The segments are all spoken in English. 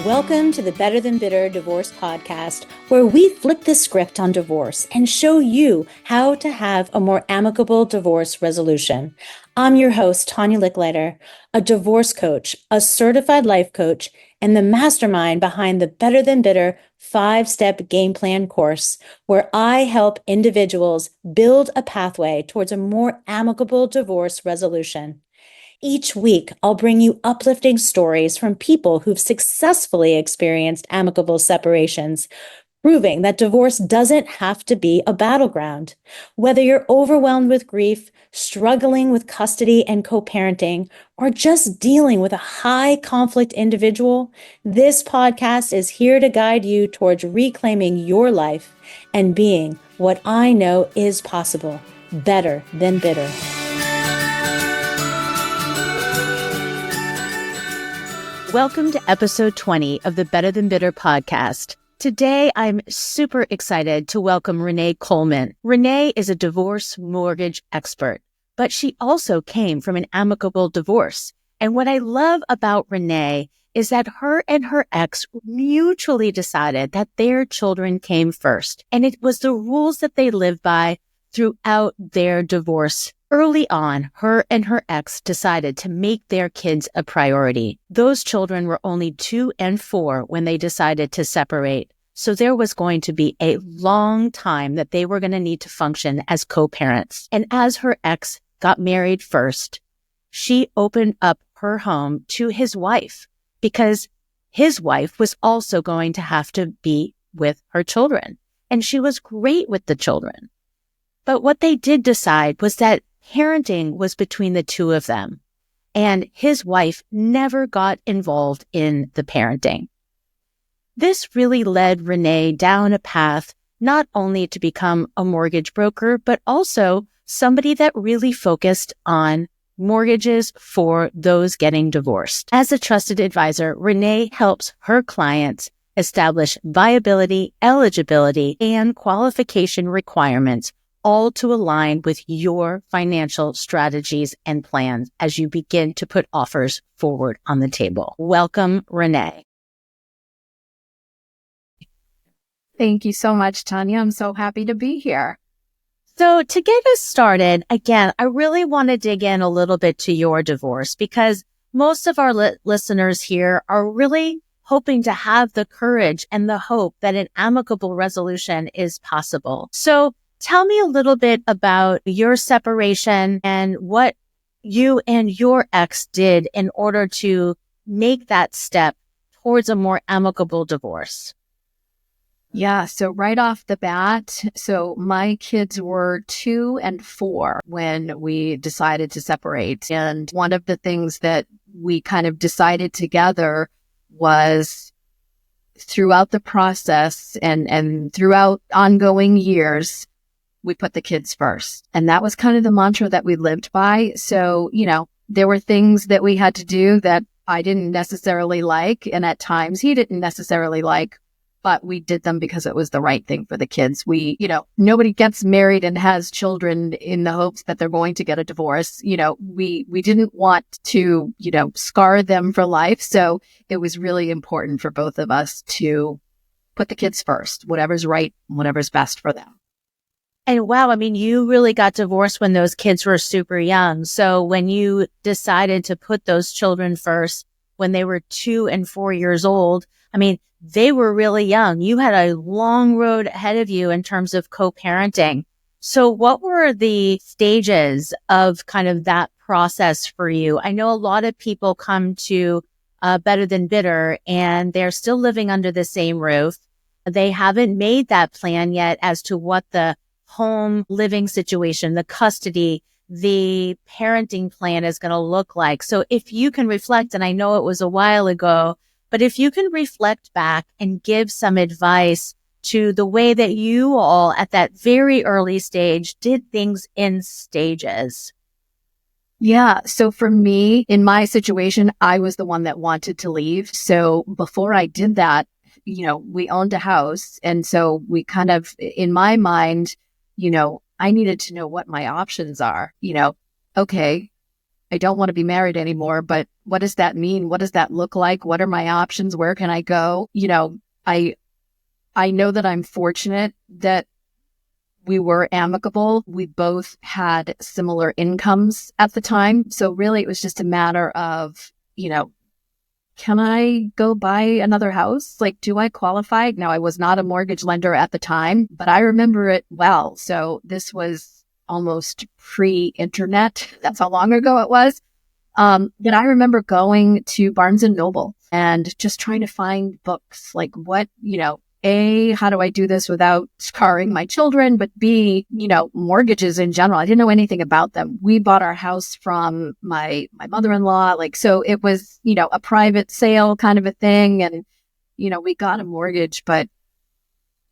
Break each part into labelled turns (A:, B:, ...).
A: Welcome to the Better Than Bitter Divorce Podcast, where we flip the script on divorce and show you how to have a more amicable divorce resolution. I'm your host, Tanya Licklider, a divorce coach, a certified life coach, and the mastermind behind the Better Than Bitter 5-step game plan course, where I help individuals build a pathway towards a more amicable divorce resolution. Each week, I'll bring you uplifting stories from people who've successfully experienced amicable separations, proving that divorce doesn't have to be a battleground. Whether you're overwhelmed with grief, struggling with custody and co-parenting, or just dealing with a high conflict individual, this podcast is here to guide you towards reclaiming your life and being what I know is possible, better than bitter. Welcome to episode 20 of the Better Than Bitter podcast. Today, I'm super excited to welcome Renee Coleman. Renee is a divorce mortgage expert, but she also came from an amicable divorce. And what I love about Renee is that her and her ex mutually decided that their children came first. And it was the rules that they lived by throughout their divorce. Early on, her and her ex decided to make their kids a priority. Those children were only 2 and 4 when they decided to separate. So there was going to be a long time that they were going to need to function as co-parents. And as her ex got married first, she opened up her home to his wife because his wife was also going to have to be with her children. And she was great with the children. But what they did decide was that parenting was between the two of them, and his wife never got involved in the parenting. This really led Renee down a path not only to become a mortgage broker, but also somebody that really focused on mortgages for those getting divorced. As a trusted advisor, Renee helps her clients establish viability, eligibility, and qualification requirements, all to align with your financial strategies and plans as you begin to put offers forward on the table. Welcome, Renee.
B: Thank you so much, Tanya. I'm so happy to be here.
A: So to get us started, again, I really want to dig in a little bit to your divorce because most of our listeners here are really hoping to have the courage and the hope that an amicable resolution is possible. So tell me a little bit about your separation and what you and your ex did in order to make that step towards a more amicable divorce.
B: Yeah, so right off the bat, so my kids were 2 and 4 when we decided to separate. And one of the things that we kind of decided together was throughout the process and throughout ongoing years, we put the kids first. And that was kind of the mantra that we lived by. So, there were things that we had to do that I didn't necessarily like. And at times he didn't necessarily like, but we did them because it was the right thing for the kids. Nobody gets married and has children in the hopes that they're going to get a divorce. We didn't want to, scar them for life. So it was really important for both of us to put the kids first, whatever's right, whatever's best for them.
A: And wow, you really got divorced when those kids were super young. So when you decided to put those children first, when they were 2 and 4 years old, they were really young. You had a long road ahead of you in terms of co-parenting. So what were the stages of kind of that process for you? I know a lot of people come to Better Than Bitter and they're still living under the same roof. They haven't made that plan yet as to what the home living situation, the custody, the parenting plan is going to look like. So if you can reflect, and I know it was a while ago, but if you can reflect back and give some advice to the way that you all at that very early stage did things in stages.
B: Yeah. So for me, in my situation, I was the one that wanted to leave. So before I did that, we owned a house. And so we kind of, in my mind, I needed to know what my options are. Okay, I don't want to be married anymore, but what does that mean? What does that look like? What are my options? Where can I go? I know that I'm fortunate that we were amicable. We both had similar incomes at the time. So really it was just a matter of, can I go buy another house? Like, do I qualify? Now, I was not a mortgage lender at the time, but I remember it well. So this was almost pre-internet. That's how long ago it was. But I remember going to Barnes and Noble and just trying to find books like A, how do I do this without scarring my children? But B, mortgages in general. I didn't know anything about them. We bought our house from my mother-in-law. So it was, a private sale kind of a thing. And, we got a mortgage, but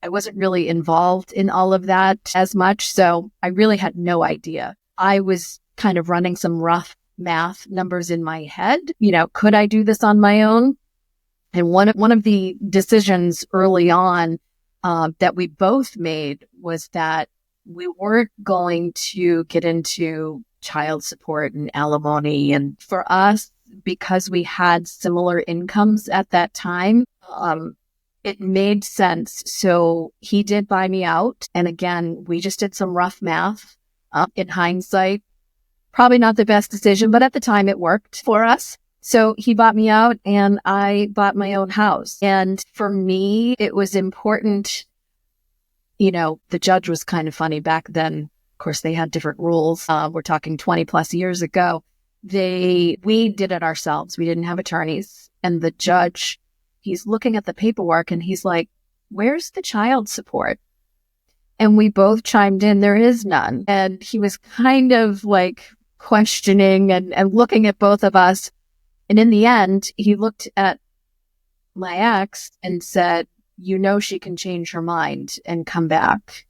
B: I wasn't really involved in all of that as much. So I really had no idea. I was kind of running some rough math numbers in my head. Could I do this on my own? And one of the decisions early on that we both made was that we weren't going to get into child support and alimony. And for us, because we had similar incomes at that time, it made sense. So he did buy me out. And again, we just did some rough math. In hindsight, probably not the best decision, but at the time it worked for us. So he bought me out and I bought my own house. And for me, it was important. The judge was kind of funny back then. Of course, they had different rules. We're talking 20 plus years ago. We did it ourselves. We didn't have attorneys. And the judge, he's looking at the paperwork and he's like, where's the child support? And we both chimed in, there is none. And he was kind of like questioning and looking at both of us. And in the end, he looked at my ex and said, she can change her mind and come back.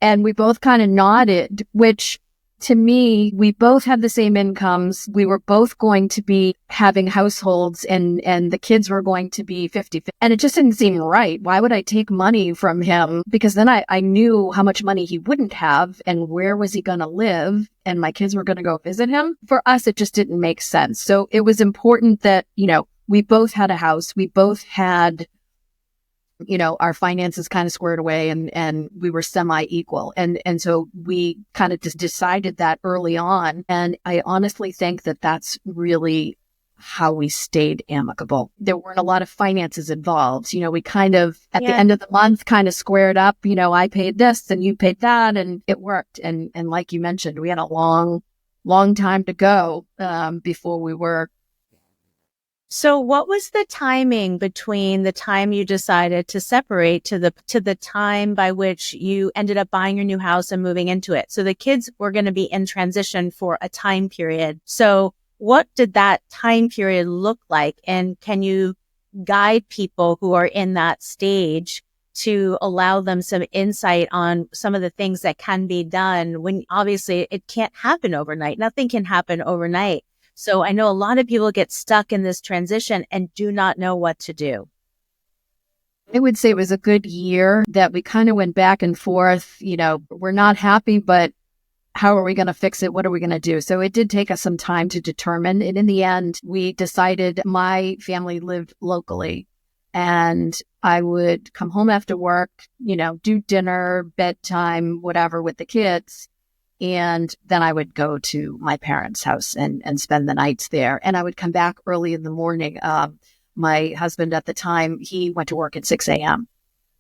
B: And we both kind of nodded, which to me, we both had the same incomes. We were both going to be having households and the kids were going to be 50-50. And it just didn't seem right. Why would I take money from him? Because then I knew how much money he wouldn't have and where was he going to live? And my kids were going to go visit him. For us, it just didn't make sense. So it was important that, we both had a house. We both had our finances kind of squared away and we were semi-equal. And so we kind of just decided that early on. And I honestly think that that's really how we stayed amicable. There weren't a lot of finances involved. We kind of, at the end of the month, kind of squared up, I paid this and you paid that and it worked. And like you mentioned, we had a long time to go before we were.
A: So what was the timing between the time you decided to separate to the time by which you ended up buying your new house and moving into it? So the kids were going to be in transition for a time period. So what did that time period look like? And can you guide people who are in that stage to allow them some insight on some of the things that can be done when obviously it can't happen overnight? Nothing can happen overnight. So I know a lot of people get stuck in this transition and do not know what to do.
B: I would say it was a good year that we kind of went back and forth. We're not happy, but how are we going to fix it? What are we going to do? So it did take us some time to determine. And in the end, we decided my family lived locally and I would come home after work, do dinner, bedtime, whatever with the kids. And then I would go to my parents' house and spend the nights there. And I would come back early in the morning. My husband at the time, he went to work at 6 a.m.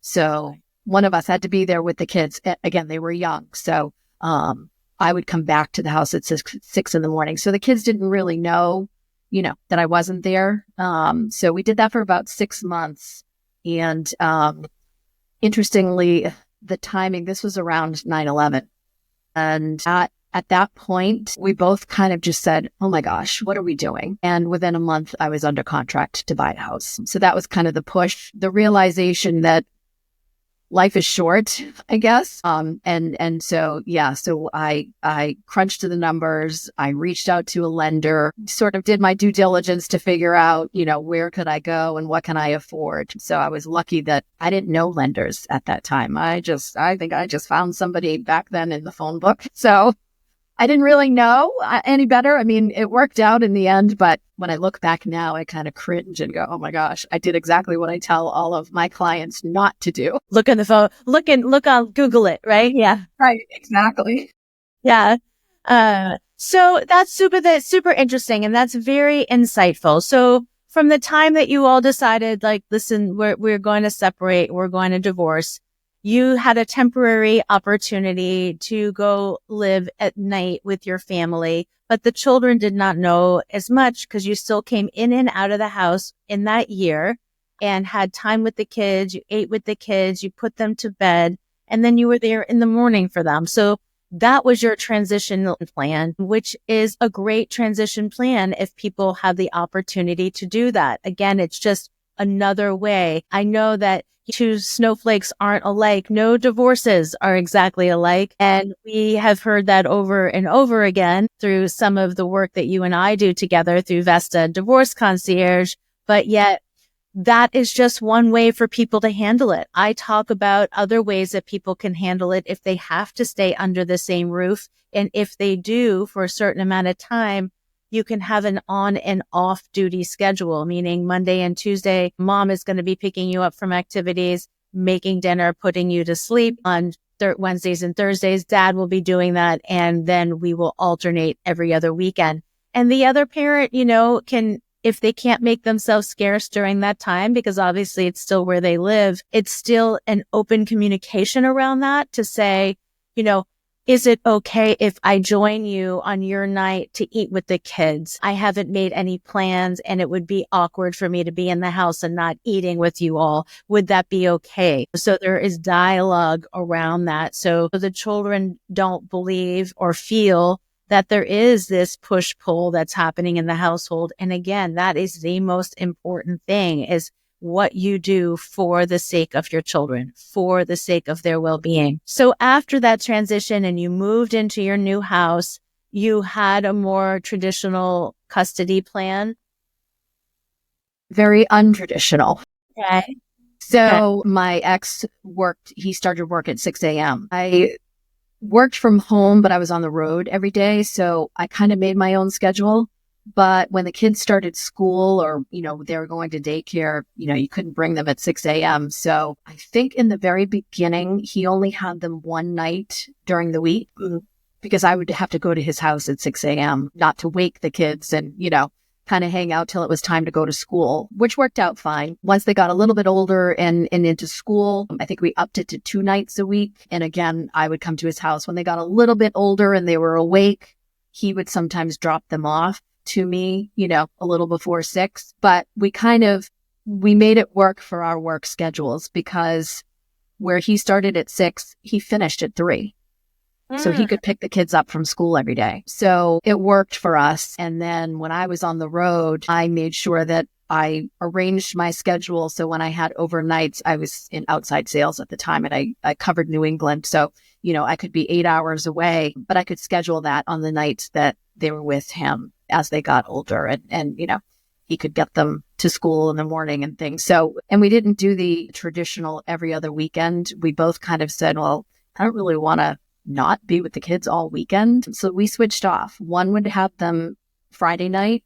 B: So one of us had to be there with the kids. Again, they were young. So I would come back to the house at 6 in the morning. So the kids didn't really know, that I wasn't there. So we did that for about 6 months. And interestingly, the timing, this was around 9/11. And at that point, we both kind of just said, oh my gosh, what are we doing? And within a month, I was under contract to buy a house. So that was kind of the push, the realization that life is short, I guess. And so, so I crunched the numbers. I reached out to a lender, sort of did my due diligence to figure out, where could I go and what can I afford? So I was lucky that I didn't know lenders at that time. I think I just found somebody back then in the phone book. So I didn't really know any better. I mean, it worked out in the end, but when I look back now, I kind of cringe and go, oh my gosh, I did exactly what I tell all of my clients not to do.
A: Look on the phone, look on Google it, right? Yeah.
B: Right. Exactly.
A: Yeah. So that's super interesting. And that's very insightful. So from the time that you all decided, like, listen, we're going to separate, we're going to divorce, you had a temporary opportunity to go live at night with your family, but the children did not know as much because you still came in and out of the house in that year and had time with the kids. You ate with the kids, you put them to bed, and then you were there in the morning for them. So that was your transition plan, which is a great transition plan if people have the opportunity to do that. Again, it's just another way. I know that two snowflakes aren't alike. No divorces are exactly alike. And we have heard that over and over again through some of the work that you and I do together through Vesta Divorce Concierge. But yet that is just one way for people to handle it. I talk about other ways that people can handle it if they have to stay under the same roof. And if they do for a certain amount of time, you can have an on and off duty schedule, meaning Monday and Tuesday, mom is going to be picking you up from activities, making dinner, putting you to sleep. On Wednesdays and Thursdays, dad will be doing that. And then we will alternate every other weekend. And the other parent, can, if they can't make themselves scarce during that time, because obviously it's still where they live, it's still an open communication around that to say, is it okay if I join you on your night to eat with the kids? I haven't made any plans and it would be awkward for me to be in the house and not eating with you all. Would that be okay? So there is dialogue around that. So the children don't believe or feel that there is this push-pull that's happening in the household. And again, that is the most important thing, is what you do for the sake of your children, for the sake of their well-being. So after that transition and you moved into your new house, you had a more traditional custody plan?
B: Very untraditional.
A: Okay.
B: So my ex he started work at 6 a.m. I worked from home, but I was on the road every day. So I kind of made my own schedule. But when the kids started school or, they were going to daycare, you couldn't bring them at 6 a.m. So I think in the very beginning, he only had them one night during the week because I would have to go to his house at 6 a.m. not to wake the kids and, kind of hang out till it was time to go to school, which worked out fine. Once they got a little bit older and into school, I think we upped it to 2 nights a week. And again, I would come to his house. When they got a little bit older and they were awake, he would sometimes drop them off to me, a little before 6, but we made it work for our work schedules because where he started at 6, he finished at 3. So he could pick the kids up from school every day. So it worked for us. And then when I was on the road, I made sure that I arranged my schedule. So when I had overnights, I was in outside sales at the time and I covered New England. So, I could be 8 hours away, but I could schedule that on the nights that they were with him as they got older and he could get them to school in the morning and things. So, and we didn't do the traditional every other weekend. We both kind of said, well, I don't really want to not be with the kids all weekend. So we switched off. One would have them Friday night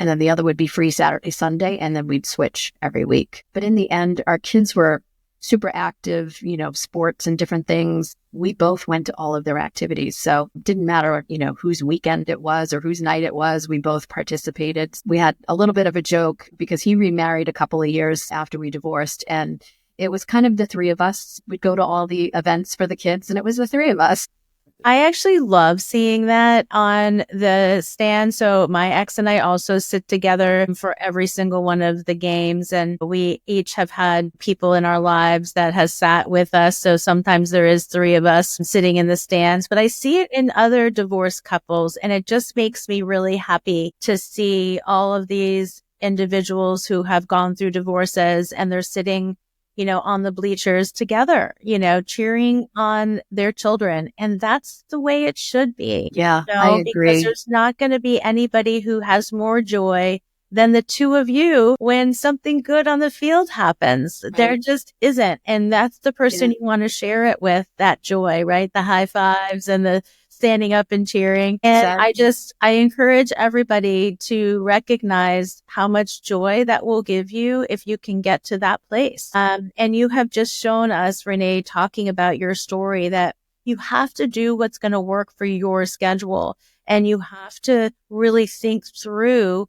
B: and then the other would be free Saturday, Sunday. And then we'd switch every week. But in the end, our kids were super active, sports and different things. We both went to all of their activities. So it didn't matter, whose weekend it was or whose night it was. We both participated. We had a little bit of a joke because he remarried a couple of years after we divorced. And it was kind of the three of us. We'd go to all the events for the kids and it was the three of us.
A: I actually love seeing that on the stand. So my ex and I also sit together for every single one of the games. And we each have had people in our lives that has sat with us. So sometimes there is 3 of us sitting in the stands, but I see it in other divorced couples. And it just makes me really happy to see all of these individuals who have gone through divorces and they're sitting on the bleachers together, cheering on their children. And that's the way it should be.
B: Yeah, I agree.
A: Because there's not going to be anybody who has more joy than the 2 of you when something good on the field happens. Right. There just isn't. And that's the person you want to share it with, that joy, right? The high fives and the standing up and cheering. And I encourage everybody to recognize how much joy that will give you if you can get to that place. And you have just shown us, Renee, talking about your story, that you have to do what's going to work for your schedule. And you have to really think through,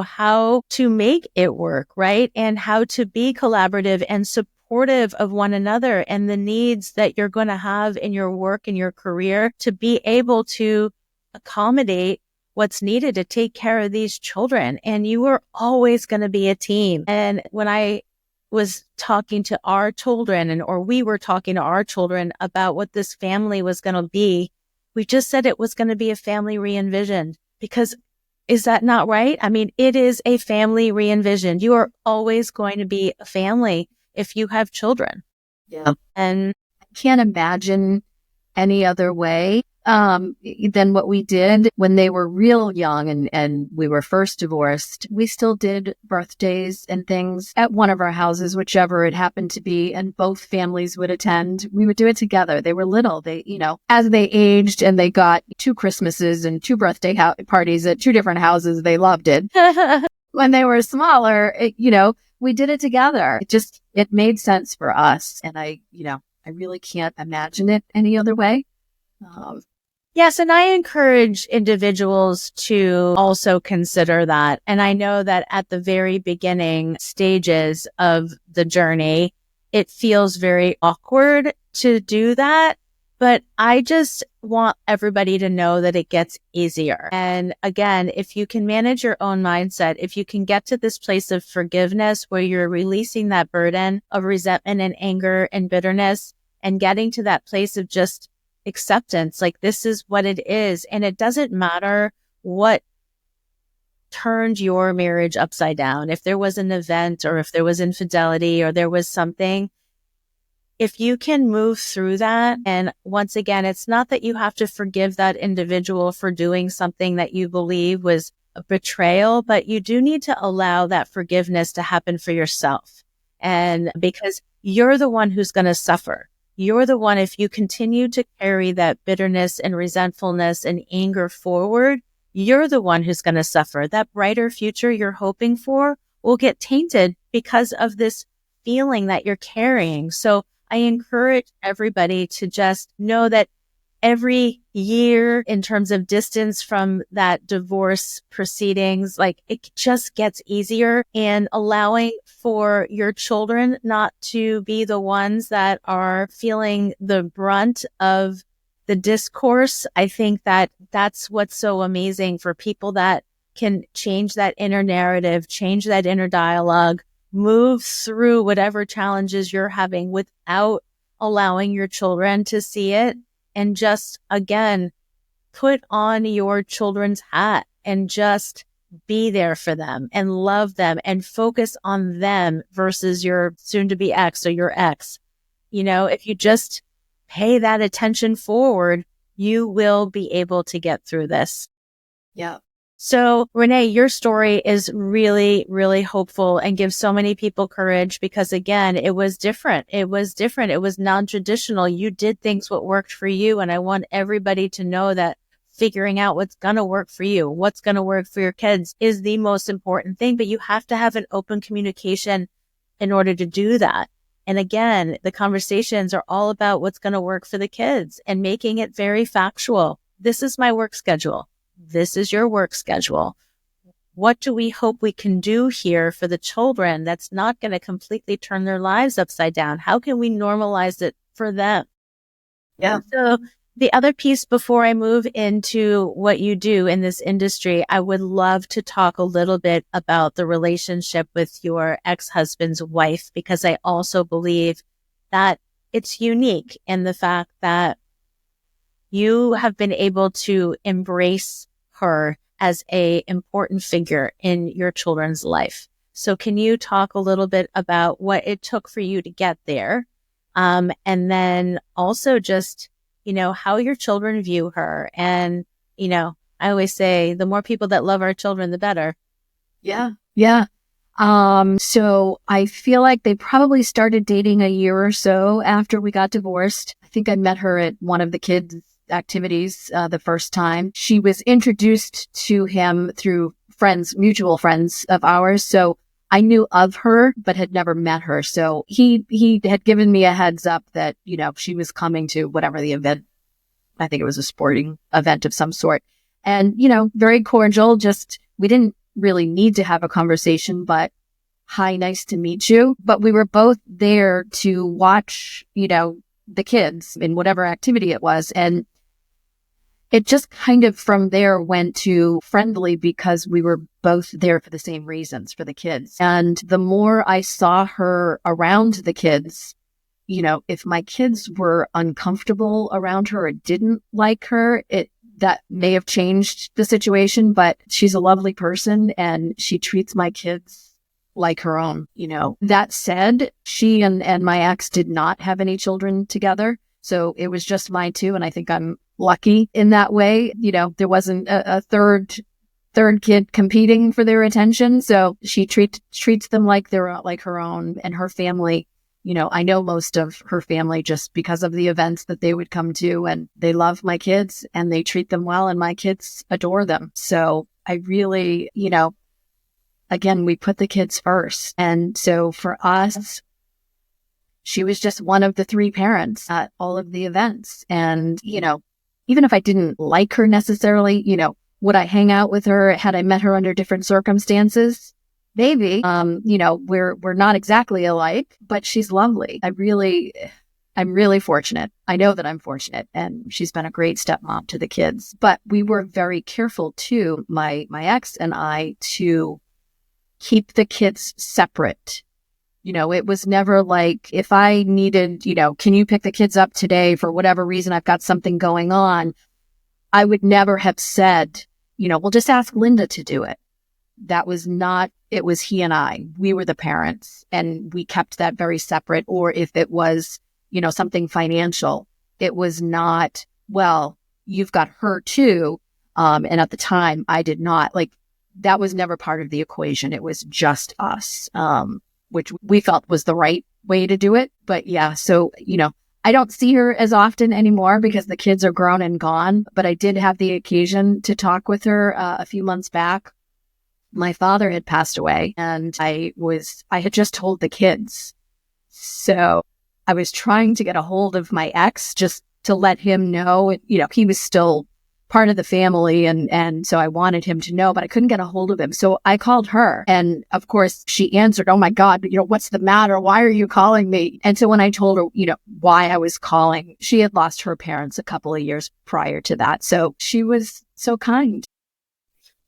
A: how to make it work, right? And how to be collaborative and supportive of one another and the needs that you're going to have in your work and your career to be able to accommodate what's needed to take care of these children. And you are always going to be a team. And when I was talking to our children or we were talking to our children about what this family was going to be, we just said it was going to be a family re-envisioned, because is that not right? I mean, it is a family re-envisioned. You are always going to be a family if you have children.
B: Yeah.
A: And
B: I can't imagine any other way than what we did when they were real young and we were first divorced. We still did birthdays and things at one of our houses, whichever it happened to be, and both families would attend. We would do it together. They were little. They, as they aged and they got 2 Christmases and 2 birthday parties at 2 different houses, they loved it. When they were smaller, we did it together. It made sense for us. And I really can't imagine it any other way.
A: Yes, and I encourage individuals to also consider that. And I know that at the very beginning stages of the journey, it feels very awkward to do that. But I just want everybody to know that it gets easier. And again, if you can manage your own mindset, if you can get to this place of forgiveness where you're releasing that burden of resentment and anger and bitterness and getting to that place of just acceptance, like this is what it is. And it doesn't matter what turned your marriage upside down. If there was an event or if there was infidelity or there was something, if you can move through that. And once again, it's not that you have to forgive that individual for doing something that you believe was a betrayal, but you do need to allow that forgiveness to happen for yourself. And because you're the one who's going to suffer. You're the one, if you continue to carry that bitterness and resentfulness and anger forward, you're the one who's going to suffer. That brighter future you're hoping for will get tainted because of this feeling that you're carrying. So I encourage everybody to just know that every year in terms of distance from that divorce proceedings, like it just gets easier, and allowing for your children not to be the ones that are feeling the brunt of the discourse. I think that that's what's so amazing for people that can change that inner narrative, change that inner dialogue, move through whatever challenges you're having without allowing your children to see it. And just, again, put on your children's hat and just be there for them and love them and focus on them versus your soon-to-be ex or your ex. If you just pay that attention forward, you will be able to get through this.
B: Yeah.
A: So, Renee, your story is really, really hopeful and gives so many people courage because, again, it was different. It was non-traditional. You did things what worked for you. And I want everybody to know that figuring out what's going to work for you, what's going to work for your kids is the most important thing. But you have to have an open communication in order to do that. And again, the conversations are all about what's going to work for the kids and making it very factual. This is my work schedule. This is your work schedule. What do we hope we can do here for the children that's not going to completely turn their lives upside down? How can we normalize it for them?
B: Yeah.
A: So the other piece before I move into what you do in this industry, I would love to talk a little bit about the relationship with your ex-husband's wife, because I also believe that it's unique in the fact that you have been able to embrace her as a important figure in your children's life. So can you talk a little bit about what it took for you to get there? And then also just, how your children view her. And, I always say the more people that love our children, the better.
B: Yeah. Yeah. So I feel like they probably started dating a year or so after we got divorced. I think I met her at one of the kids' activities the first time. She was introduced to him through mutual friends of ours. So I knew of her, but had never met her. So he had given me a heads up that, she was coming to whatever the event. I think it was a sporting event of some sort. And, very cordial. We didn't really need to have a conversation, but hi, nice to meet you. But we were both there to watch, the kids in whatever activity it was. And it just kind of from there went to friendly because we were both there for the same reasons, for the kids. And the more I saw her around the kids, if my kids were uncomfortable around her or didn't like her, that may have changed the situation, but she's a lovely person and she treats my kids like her own. That said, she and my ex did not have any children together. So it was just my two. And I think I'm lucky in that way. There wasn't a third kid competing for their attention. So she treats them like they're like her own, and her family. I know most of her family just because of the events that they would come to, and they love my kids and they treat them well, and my kids adore them. So I really, again, we put the kids first. And so for us, she was just one of the three parents at all of the events. And, even if I didn't like her necessarily, would I hang out with her had I met her under different circumstances? Maybe. We're not exactly alike, but she's lovely. I'm really fortunate. I know that I'm fortunate, and she's been a great stepmom to the kids. But we were very careful too, my ex and I, to keep the kids separate. It was never like, if I needed, can you pick the kids up today for whatever reason, I've got something going on. I would never have said, well, just ask Linda to do it. That was not, it was he and I. We were the parents, and we kept that very separate. Or if it was, something financial, it was not, well, you've got her too. And at the time I did not. Like, that was never part of the equation. It was just us, which we felt was the right way to do it. But yeah, so, I don't see her as often anymore because the kids are grown and gone, but I did have the occasion to talk with her a few months back. My father had passed away, and I had just told the kids. So I was trying to get a hold of my ex just to let him know, he was still part of the family. And so I wanted him to know, but I couldn't get a hold of him. So I called her, and of course she answered, "Oh my God, what's the matter? Why are you calling me?" And so when I told her, why I was calling, she had lost her parents a couple of years prior to that. So she was so kind.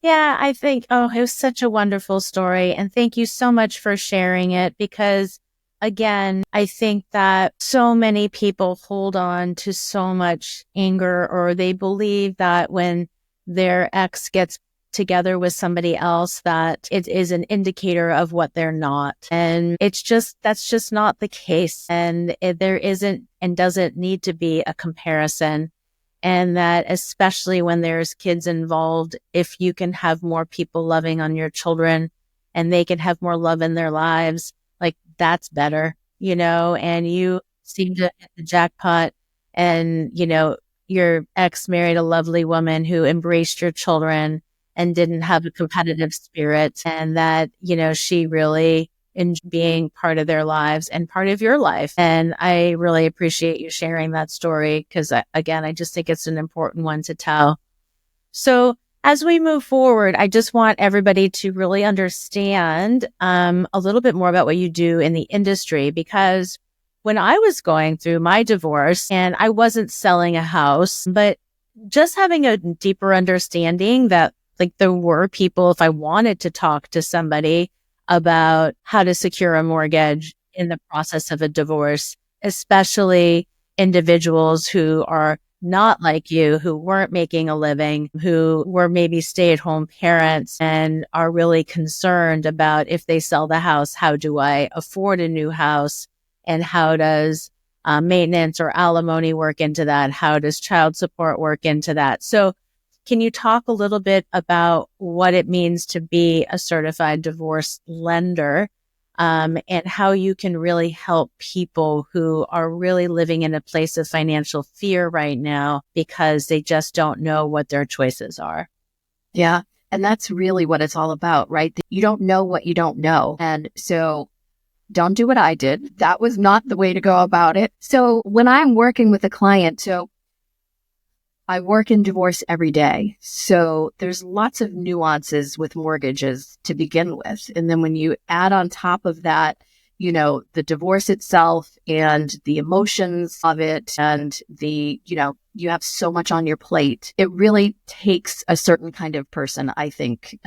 A: Yeah, I think, it was such a wonderful story. And thank you so much for sharing it, because again, I think that so many people hold on to so much anger, or they believe that when their ex gets together with somebody else, that it is an indicator of what they're not. And that's just not the case. And there isn't and doesn't need to be a comparison. And that especially when there's kids involved, if you can have more people loving on your children and they can have more love in their lives, like, that's better, and you seem to hit the jackpot, and, your ex married a lovely woman who embraced your children and didn't have a competitive spirit, and that, she really enjoyed being part of their lives and part of your life. And I really appreciate you sharing that story, because again, I just think it's an important one to tell. So as we move forward, I just want everybody to really understand a little bit more about what you do in the industry, because when I was going through my divorce, and I wasn't selling a house, but just having a deeper understanding that, like, there were people, if I wanted to talk to somebody about how to secure a mortgage in the process of a divorce, especially individuals who are not like you, who weren't making a living, who were maybe stay-at-home parents and are really concerned about, if they sell the house, how do I afford a new house? And how does maintenance or alimony work into that? How does child support work into that? So can you talk a little bit about what it means to be a certified divorce lender, and how you can really help people who are really living in a place of financial fear right now because they just don't know what their choices are.
B: Yeah. And that's really what it's all about, right? You don't know what you don't know. And so don't do what I did. That was not the way to go about it. So when I'm working with a client, so I work in divorce every day. So there's lots of nuances with mortgages to begin with. And then when you add on top of that, the divorce itself and the emotions of it and you have so much on your plate, it really takes a certain kind of person, I think,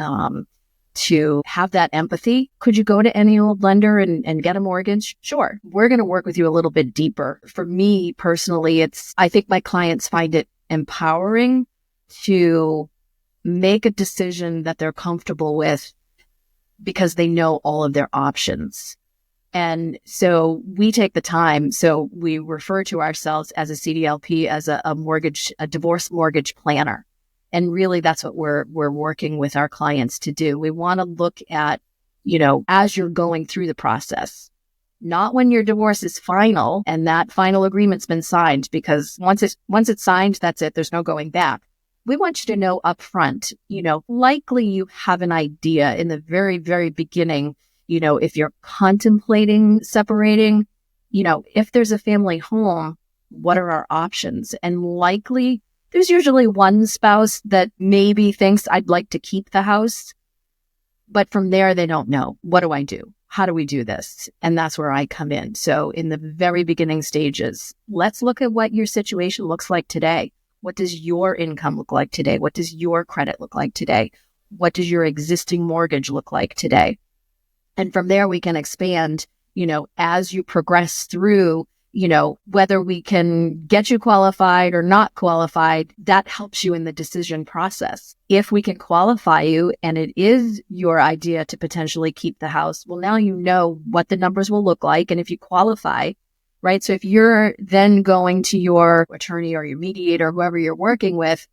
B: to have that empathy. Could you go to any old lender and get a mortgage? Sure. We're going to work with you a little bit deeper. For me personally, I think my clients find it empowering to make a decision that they're comfortable with because they know all of their options. And so we take the time. So we refer to ourselves as a CDLP, as a divorce mortgage planner. And really that's what we're working with our clients to do. We want to look at, as you're going through the process, not when your divorce is final and that final agreement's been signed, because once it's signed, that's it. There's no going back. We want you to know up front, likely you have an idea in the very, very beginning, if you're contemplating separating, if there's a family home, what are our options? And likely there's usually one spouse that maybe thinks I'd like to keep the house, but from there, they don't know. What do I do? How do we do this? And that's where I come in. So in the very beginning stages, let's look at what your situation looks like today. What does your income look like today? What does your credit look like today? What does your existing mortgage look like today? And from there, we can expand, as you progress through, whether we can get you qualified or not qualified, that helps you in the decision process. If we can qualify you and it is your idea to potentially keep the house, well, now you know what the numbers will look like. And if you qualify, right? So if you're then going to your attorney or your mediator, whoever you're working with,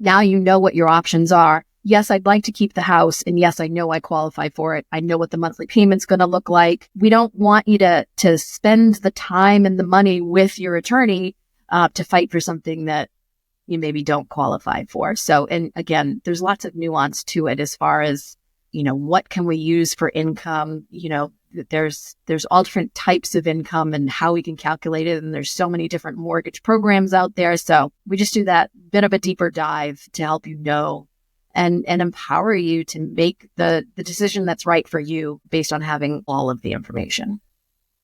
B: now you know what your options are. Yes, I'd like to keep the house. And yes, I know I qualify for it. I know what the monthly payment's going to look like. We don't want you to spend the time and the money with your attorney to fight for something that you maybe don't qualify for. So, and again, there's lots of nuance to it as far as, what can we use for income? There's all different types of income and how we can calculate it. And there's so many different mortgage programs out there. So we just do that bit of a deeper dive to help you know and empower you to make the decision that's right for you based on having all of the information.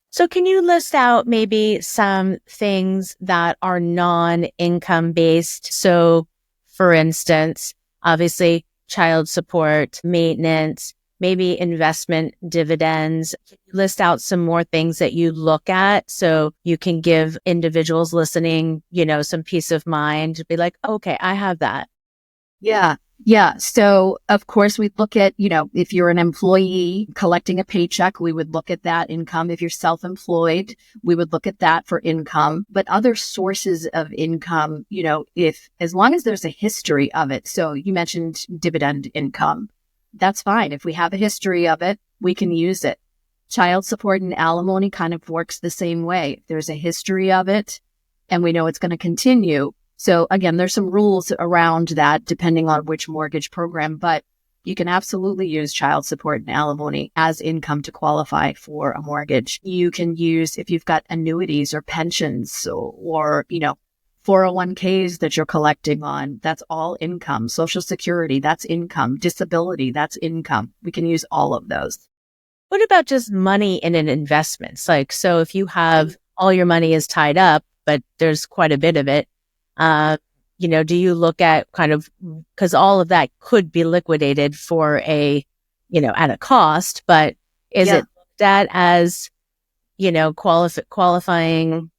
A: So can you list out maybe some things that are non-income based? So for instance, obviously child support, maintenance, maybe investment dividends. Can you list out some more things that you look at so you can give individuals listening, some peace of mind to be like, okay, I have that.
B: Yeah. So of course we look at, if you're an employee collecting a paycheck, we would look at that income. If you're self-employed, we would look at that for income, but other sources of income, as long as there's a history of it. So you mentioned dividend income. That's fine. If we have a history of it, we can use it. Child support and alimony kind of works the same way. If there's a history of it and we know it's going to continue. So again, there's some rules around that depending on which mortgage program, but you can absolutely use child support and alimony as income to qualify for a mortgage. You can use, if you've got annuities or pensions or 401ks that you're collecting on, that's all income. Social Security, that's income. Disability, that's income. We can use all of those.
A: What about just money in an investment? So if you have all your money is tied up, but there's quite a bit of it, do you look at kind of, because all of that could be liquidated for at a cost, but is it looked at as, qualifying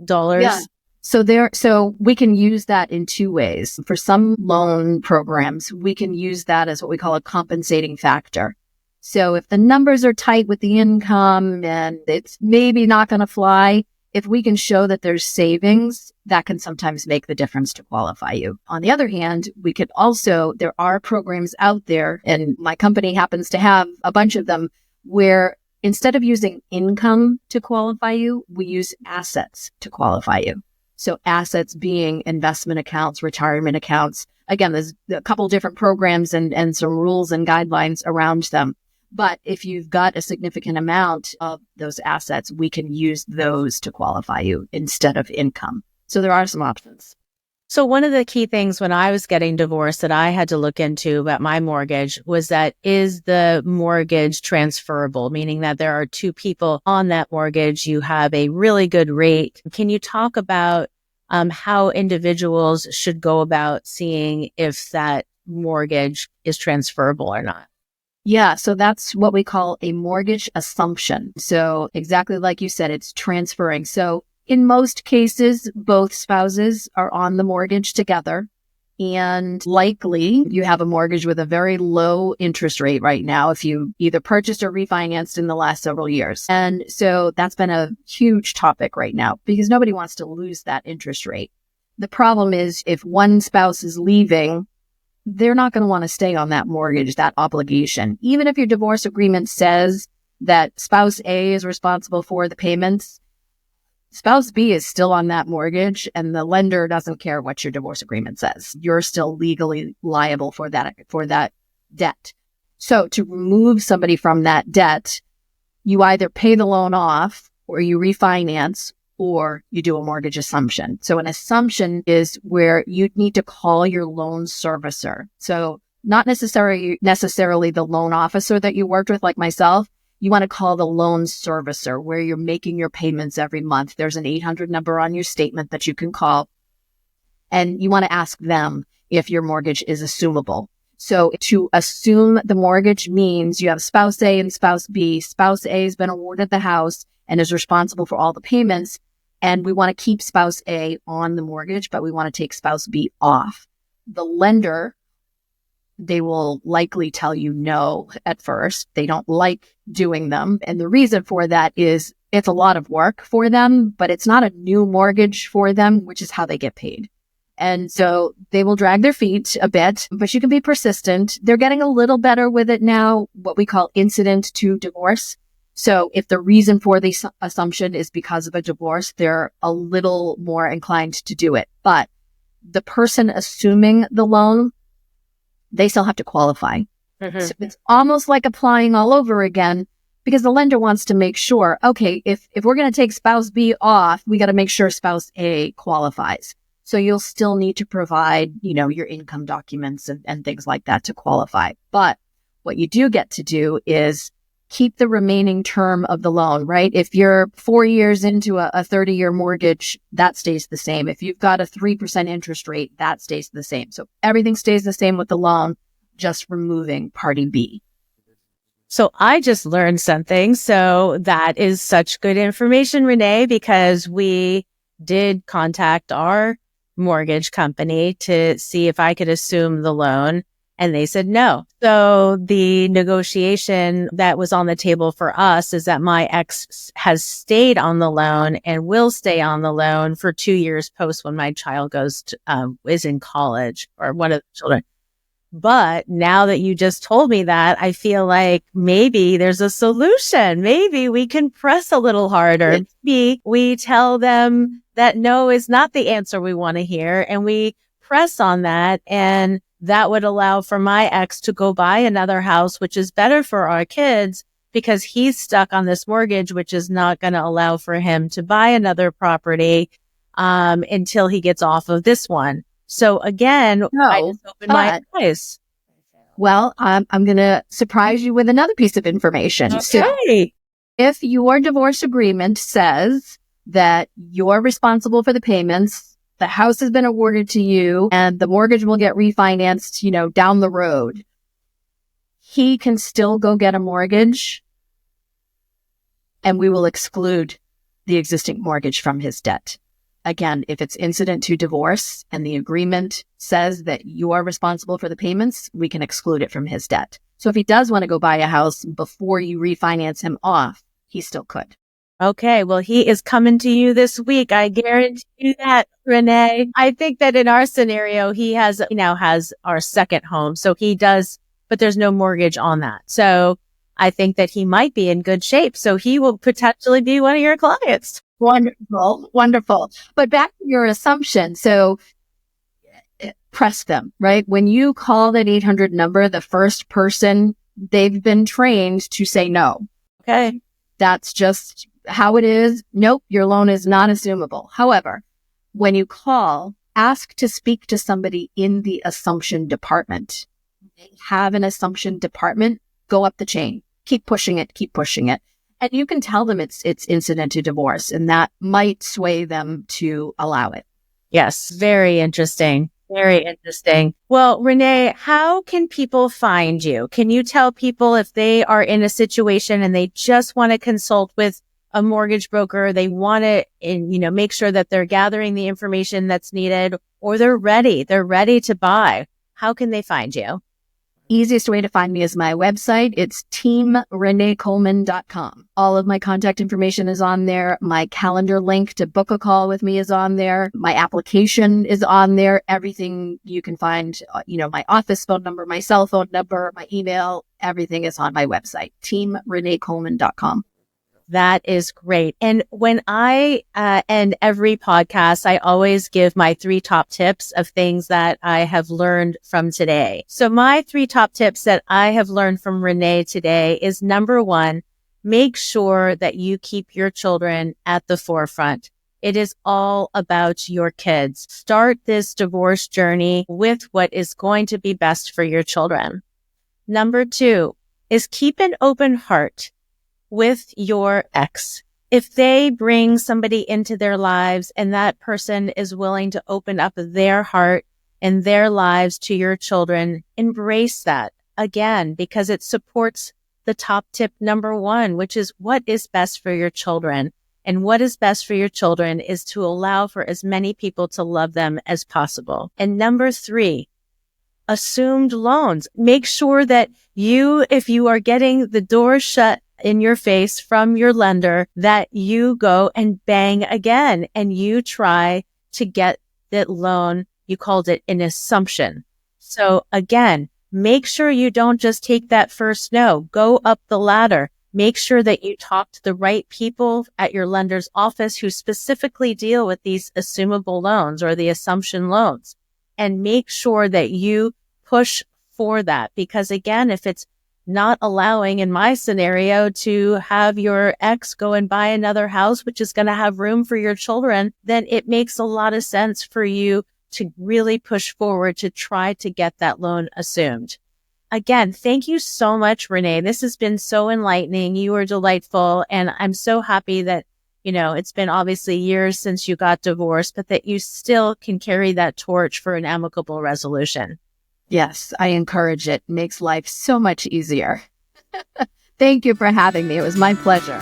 A: dollars?
B: Yeah. So we can use that in two ways. For some loan programs, we can use that as what we call a compensating factor. So if the numbers are tight with the income and it's maybe not going to fly, if we can show that there's savings, that can sometimes make the difference to qualify you. On the other hand, we could also, there are programs out there, and my company happens to have a bunch of them, where instead of using income to qualify you, we use assets to qualify you. So assets being investment accounts, retirement accounts. Again, there's a couple different programs and some rules and guidelines around them. But if you've got a significant amount of those assets, we can use those to qualify you instead of income. So there are some options.
A: So one of the key things when I was getting divorced that I had to look into about my mortgage was that is the mortgage transferable, meaning that there are two people on that mortgage. You have a really good rate. Can you talk about how individuals should go about seeing if that mortgage is transferable or not?
B: Yeah, so that's what we call a mortgage assumption. So exactly like you said, it's transferring. So in most cases, both spouses are on the mortgage together, and likely you have a mortgage with a very low interest rate right now if you either purchased or refinanced in the last several years. And so that's been a huge topic right now because nobody wants to lose that interest rate. The problem is if one spouse is leaving, they're not going to want to stay on that mortgage, that obligation. Even if your divorce agreement says that spouse A is responsible for the payments, spouse B is still on that mortgage and the lender doesn't care what your divorce agreement says. You're still legally liable for that debt. So to remove somebody from that debt, you either pay the loan off or you refinance or you do a mortgage assumption. So an assumption is where you need to call your loan servicer. So not necessarily the loan officer that you worked with like myself. You want to call the loan servicer where you're making your payments every month. There's an 800 number on your statement that you can call. And you want to ask them if your mortgage is assumable. So to assume the mortgage means you have spouse A and spouse B. Spouse A has been awarded the house and is responsible for all the payments. And we want to keep spouse A on the mortgage, but we want to take spouse B off. The lender, they will likely tell you no at first. They don't like doing them. And the reason for that is it's a lot of work for them, but it's not a new mortgage for them, which is how they get paid. And so they will drag their feet a bit, but you can be persistent. They're getting a little better with it now, what we call incident to divorce. So if the reason for the assumption is because of a divorce, they're a little more inclined to do it. But the person assuming the loan, they still have to qualify. Mm-hmm. So it's almost like applying all over again because the lender wants to make sure, okay, if we're going to take spouse B off, we got to make sure spouse A qualifies. So you'll still need to provide, your income documents and things like that to qualify. But what you do get to do is keep the remaining term of the loan, right? If you're 4 years into a 30-year mortgage, that stays the same. If you've got a 3% interest rate, that stays the same. So everything stays the same with the loan, just removing party B.
A: So I just learned something. So that is such good information, Renee, because we did contact our mortgage company to see if I could assume the loan. And they said no. So the negotiation that was on the table for us is that my ex has stayed on the loan and will stay on the loan for 2 years post when my child is in college or one of the children. But now that you just told me that, I feel like maybe there's a solution. Maybe we can press a little harder. Maybe we tell them that no is not the answer we want to hear and we press on that, and that would allow for my ex to go buy another house, which is better for our kids because he's stuck on this mortgage, which is not going to allow for him to buy another property until he gets off of this one. So again, I just opened my eyes.
B: Well, I'm going to surprise you with another piece of information.
A: Okay.
B: So if your divorce agreement says that you're responsible for the payments, the house has been awarded to you, and the mortgage will get refinanced, down the road, he can still go get a mortgage, and we will exclude the existing mortgage from his debt. Again, if it's incident to divorce and the agreement says that you are responsible for the payments, we can exclude it from his debt. So if he does want to go buy a house before you refinance him off, he still could.
A: Okay, well, he is coming to you this week. I guarantee you that, Renee. I think that in our scenario, he now has our second home. So he does, but there's no mortgage on that. So I think that he might be in good shape. So he will potentially be one of your clients.
B: Wonderful, wonderful. But back to your assumption. So press them, right? When you call that 800 number, the first person, they've been trained to say no.
A: Okay.
B: That's just how it is. Nope, your loan is not assumable. However, when you call, ask to speak to somebody in the assumption department. They have an assumption department. Go up the chain. Keep pushing it. Keep pushing it. And you can tell them it's incident to divorce, and that might sway them to allow it.
A: Yes. Very interesting. Very interesting. Well, Renee, how can people find you? Can you tell people if they are in a situation and they just want to consult with a mortgage broker, they want to, make sure that they're gathering the information that's needed, or they're ready to buy? How can they find you?
B: Easiest way to find me is my website. It's teamreneecoleman.com. All of my contact information is on there. My calendar link to book a call with me is on there. My application is on there. Everything you can find, my office phone number, my cell phone number, my email, everything is on my website, teamreneecoleman.com.
A: That is great. And when I end every podcast, I always give my 3 top tips of things that I have learned from today. So my 3 top tips that I have learned from Renee today is, number 1, make sure that you keep your children at the forefront. It is all about your kids. Start this divorce journey with what is going to be best for your children. Number 2 is keep an open heart with your ex. If they bring somebody into their lives and that person is willing to open up their heart and their lives to your children, embrace that again, because it supports the top tip number 1, which is what is best for your children. And what is best for your children is to allow for as many people to love them as possible. And number 3, assumed loans. Make sure that if you are getting the door shut in your face from your lender, that you go and bang again and you try to get that loan. You called it an assumption. So again, make sure you don't just take that first no. Go up the ladder. Make sure that you talk to the right people at your lender's office who specifically deal with these assumable loans or the assumption loans, and make sure that you push for that. Because again, if it's not allowing, in my scenario, to have your ex go and buy another house, which is going to have room for your children, then it makes a lot of sense for you to really push forward to try to get that loan assumed. Again, thank you so much, Renee. This has been so enlightening. You were delightful. And I'm so happy that, it's been obviously years since you got divorced, but that you still can carry that torch for an amicable resolution.
B: Yes, I encourage it. It makes life so much easier. Thank you for having me. It was my pleasure.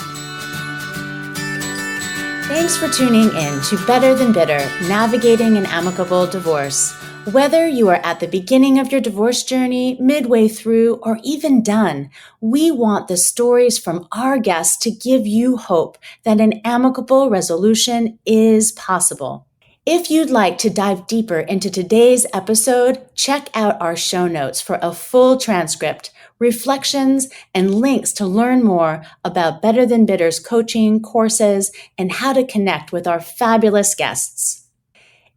A: Thanks for tuning in to Better Than Bitter, Navigating an Amicable Divorce. Whether you are at the beginning of your divorce journey, midway through, or even done, we want the stories from our guests to give you hope that an amicable resolution is possible. If you'd like to dive deeper into today's episode, check out our show notes for a full transcript, reflections, and links to learn more about Better Than Bitter's coaching, courses, and how to connect with our fabulous guests.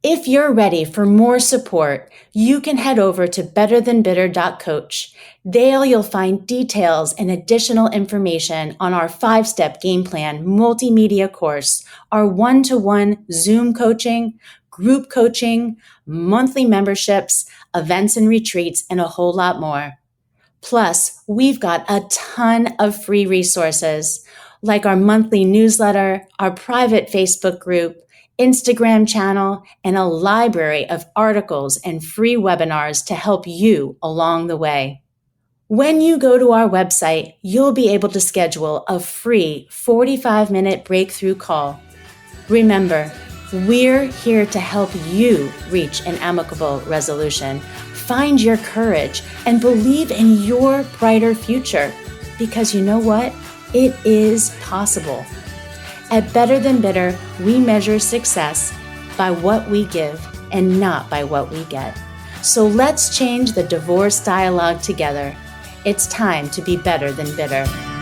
A: If you're ready for more support, you can head over to betterthanbitter.coach. There you'll find details and additional information on our 5-step game plan multimedia course, our one-to-one Zoom coaching, group coaching, monthly memberships, events and retreats, and a whole lot more. Plus, we've got a ton of free resources, like our monthly newsletter, our private Facebook group, Instagram channel, and a library of articles and free webinars to help you along the way. When you go to our website, you'll be able to schedule a free 45-minute breakthrough call. Remember, we're here to help you reach an amicable resolution, find your courage, and believe in your brighter future. Because you know what? It is possible. At Better Than Bitter, we measure success by what we give and not by what we get. So let's change the divorce dialogue together. It's time to be better than bitter.